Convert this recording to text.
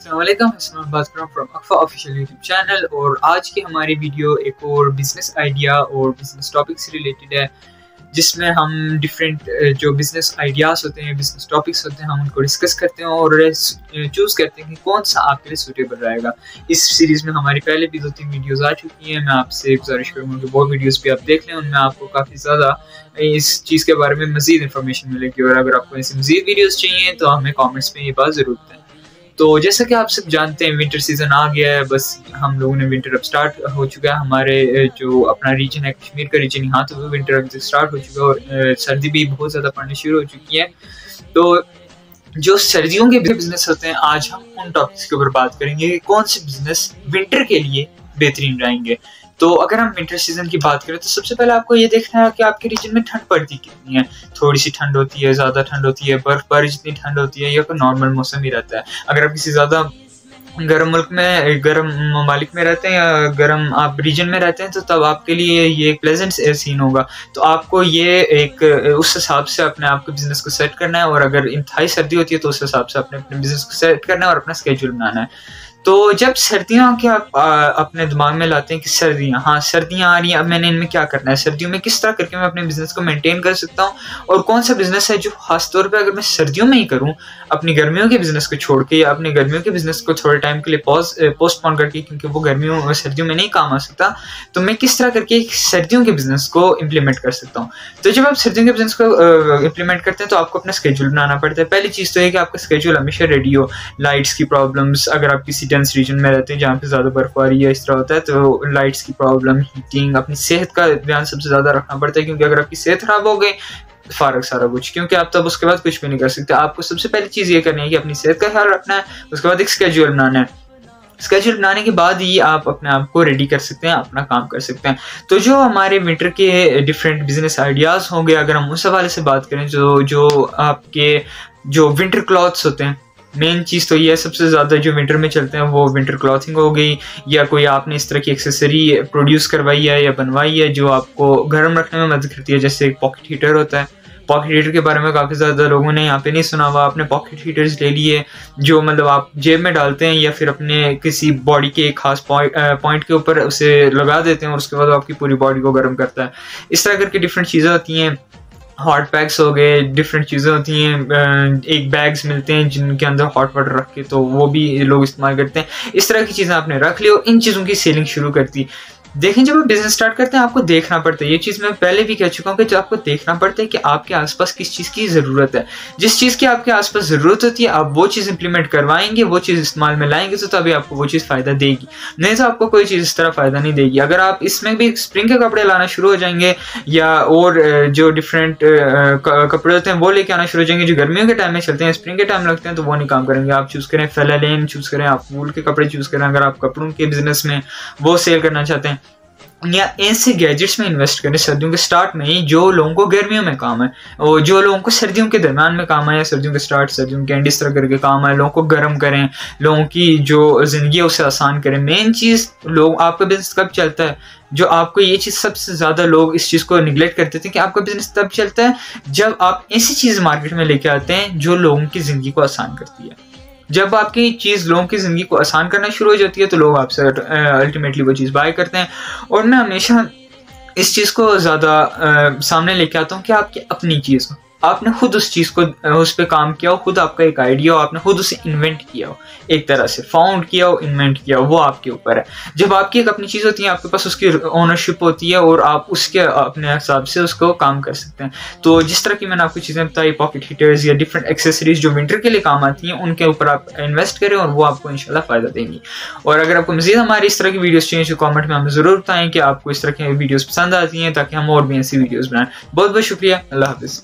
अस्सलामुअलैकुम, मैं बात कर रहा हूँ फ्रॉम अक्फा ऑफिशियल यूट्यूब चैनल। और आज की हमारी वीडियो एक और बिजनेस आइडिया और बिजनेस टॉपिक से रिलेटेड है, जिसमें हम डिफरेंट जो बिजनेस आइडियाज़ होते हैं, बिजनेस टॉपिक्स होते हैं, हम उनको डिस्कस करते हैं और चूज़ करते हैं कि कौन सा आपके लिए सूटेबल रहेगा। इस सीरीज़ में हमारी पहले भी 2-3 वीडियोज़ आ चुकी हैं। मैं आपसे गुजारिश करूँगा कि वो वीडियोज़ भी आप देख लें, उनमें आपको काफ़ी ज़्यादा इस चीज़ के बारे में मज़ीद इन्फॉर्मेशन मिलेगी। और अगर आपको ऐसी मज़ीद वीडियोज़ चाहिए तो हमें कॉमेंट्स में ये बात ज़रूर बताएं। तो जैसा कि आप सब जानते हैं, विंटर सीज़न आ गया है। बस हम लोगों ने विंटर अब स्टार्ट हो चुका है। हमारे जो अपना रीजन है, कश्मीर का रीजन, यहाँ तो विंटर अब स्टार्ट हो चुका है और सर्दी भी बहुत ज़्यादा पड़नी शुरू हो चुकी है। तो जो सर्दियों के बिजनेस होते हैं, आज हम उन टॉपिक्स के ऊपर बात करेंगे कि कौन से बिजनेस विंटर के लिए बेहतरीन रहेंगे। तो अगर हम विंटर सीजन की बात करें तो सबसे पहले आपको ये देखना है कि आपके रीजन में ठंड पड़ती कितनी है। थोड़ी सी ठंड होती है, ज़्यादा ठंड होती है, बर्फबारी जितनी ठंड होती है, या कोई नॉर्मल मौसम ही रहता है। अगर आप किसी ज़्यादा गर्म मुल्क में, गर्म ममालिक में रहते हैं या गर्म आप रीजन में रहते हैं, तो तब आपके लिए ये एक प्लेजेंट सीन होगा। तो आपको ये एक उस हिसाब से अपने आप के बिज़नेस को सेट करना है। और अगर इंतहाई सर्दी होती है तो उस हिसाब से अपने बिज़नेस को सेट करना है और अपना स्केड्यूल बनाना है। तो जब सर्दियाँ के आप अपने दिमाग में लाते हैं कि सर्दियाँ आ रही हैं, अब मैंने इनमें क्या करना है, सर्दियों में किस तरह करके मैं अपने बिजनेस को मेंटेन कर सकता हूँ, और कौन सा बिजनेस है जो खास तौर पे अगर मैं सर्दियों में ही करूँ, अपनी गर्मियों के बिजनेस को छोड़ के या अपने गर्मियों के बिजनेस को थोड़े टाइम के लिए पोस्टपोन करके, क्योंकि वो गर्मियों और सर्दियों में नहीं काम आ सकता, तो मैं किस तरह करके सर्दियों के बिजनेस को इम्प्लीमेंट कर सकता हूँ। तो जब आप सर्दियों के बिजनेस को इम्प्लीमेंट करते हैं तो आपको अपना स्केड्यूल बनाना पड़ता है। पहली चीज़ तो है कि आपका स्केड्यूल हमेशा रेडी हो। लाइट्स की प्रॉब्लम्स, अगर आप किसी डेंस रीजन में रहते हैं जहाँ पे ज़्यादा बर्फबारी या इस तरह होता है, तो लाइट्स की प्रॉब्लम, हीटिंग, अपनी सेहत का ध्यान सबसे ज़्यादा रखना पड़ता है। क्योंकि अगर आपकी सेहत खराब हो गई, फारग सारा कुछ, क्योंकि आप तब उसके बाद कुछ भी नहीं कर सकते। आपको सबसे पहली चीज़ ये करनी है कि अपनी सेहत का ख्याल रखना है, उसके बाद एक स्केड्यूल बनाना है। स्केड्यूल बनाने के बाद ही आप अपने आप को रेडी कर सकते हैं, अपना काम कर सकते हैं। तो जो हमारे विंटर के डिफरेंट बिजनेस आइडियाज़ होंगे, अगर हम उस हवाले से बात करें, जो आपके जो विंटर क्लॉथ्स होते हैं, मेन चीज़ तो ये है सबसे ज़्यादा जो विंटर में चलते हैं वो विंटर क्लॉथिंग हो गई, या कोई आपने इस तरह की एक्सेसरी प्रोड्यूस करवाई है या बनवाई है जो आपको गर्म रखने में मदद करती है। जैसे एक पॉकेट हीटर होता है। पॉकेट हीटर के बारे में काफ़ी ज़्यादा लोगों ने यहाँ पे नहीं सुना हुआ। आपने पॉकेट हीटर्स ले लिए जो मतलब आप जेब में डालते हैं या फिर अपने किसी बॉडी के एक खास पॉइंट के ऊपर उसे लगा देते हैं और उसके बाद आपकी पूरी बॉडी को गर्म करता है। इस तरह करके डिफरेंट चीज़ें होती हैं। हॉट पैक्स हो गए, डिफरेंट चीज़ें होती हैं। एक बैग्स मिलते हैं जिनके अंदर हॉट वाटर रख के, तो वो भी लोग इस्तेमाल करते हैं। इस तरह की चीज़ें आपने रख ली और इन चीज़ों की सेलिंग शुरू कर दी। देखें, जब आप बिजनेस स्टार्ट करते हैं आपको देखना पड़ता है, ये चीज़ मैं पहले भी कह चुका हूँ कि जो आपको देखना पड़ता है कि आपके आसपास किस चीज़ की ज़रूरत है। जिस चीज़ की आपके आसपास ज़रूरत होती है आप वो चीज़ इंप्लीमेंट करवाएंगे, वो चीज़ इस्तेमाल में लाएंगे, तो तभी आपको वो चीज़ फ़ायदा देगी। नहीं तो आपको कोई चीज़ इस तरह फ़ायदा नहीं देगी। अगर आप इसमें भी स्प्रिंग के कपड़े लाना शुरू हो जाएंगे या और जो डिफरेंट कपड़े होते हैं वो लेके आना शुरू हो जाएंगे जो गर्मियों के टाइम में चलते हैं, स्प्रिंग के टाइम लगते हैं, तो वो नहीं काम करेंगे। आप चूज़ करें फेलालेन चूज़ करें, आप वूल के कपड़े चूज़ करें अगर आप कपड़ों के बिजनेस में वो सेल करना चाहते हैं, या ऐसे गैजेट्स में इन्वेस्ट करें सर्दियों के स्टार्ट में ही जो लोगों को गर्मियों में काम है और जो लोगों को सर्दियों के दरम्यान में काम है, या सर्दियों के स्टार्ट, सर्दियों के एंड, इस तरह करके काम है। लोगों को गर्म करें, लोगों की जो ज़िंदगी है उसे आसान करें। मेन चीज़, लोग आपका बिजनेस कब चलता है, जो आपको ये चीज़ सबसे ज़्यादा लोग इस चीज़ को निगलेक्ट करते थे कि आपका बिजनेस तब चलता है जब आप ऐसी चीज़ मार्केट में लेके आते हैं जो लोगों की ज़िंदगी को आसान करती है। जब आपकी चीज़ लोगों की ज़िंदगी को आसान करना शुरू हो जाती है तो लोग आपसे अल्टीमेटली वो चीज़ बाय करते हैं। और मैं हमेशा इस चीज़ को ज़्यादा सामने लेके आता हूँ कि आपकी अपनी चीज़ हो, आपने खुद उस चीज़ को उस पर काम किया हो, खुद आपका एक आइडिया हो, आपने खुद उसे इन्वेंट किया हो, एक तरह से फाउंड किया हो, इन्वेंट किया हो, वो आपके ऊपर है। जब आपकी एक अपनी चीज़ होती है, आपके पास उसकी ओनरशिप होती है और आप उसके अपने हिसाब से उसको काम कर सकते हैं। तो जिस तरह की मैंने आपको चीज़ें बताई, पॉकेट हीटर्स या डिफरेंट एक्सेसरीज जो विंटर के लिए काम आती हैं, उनके ऊपर आप इन्वेस्ट करें और वो आपको इंशाल्लाह फ़ायदा देंगी। और अगर आपको मज़ीद हमारी इस तरह की वीडियोज़ चाहिए तो कॉमेंट में हमें ज़रूर बताएं कि आपको इस तरह की वीडियोज़ पसंद आती हैं, ताकि हम और भी ऐसी वीडियोज़ बनाएं। बहुत बहुत शुक्रिया। अल्लाह हाफ़िज़।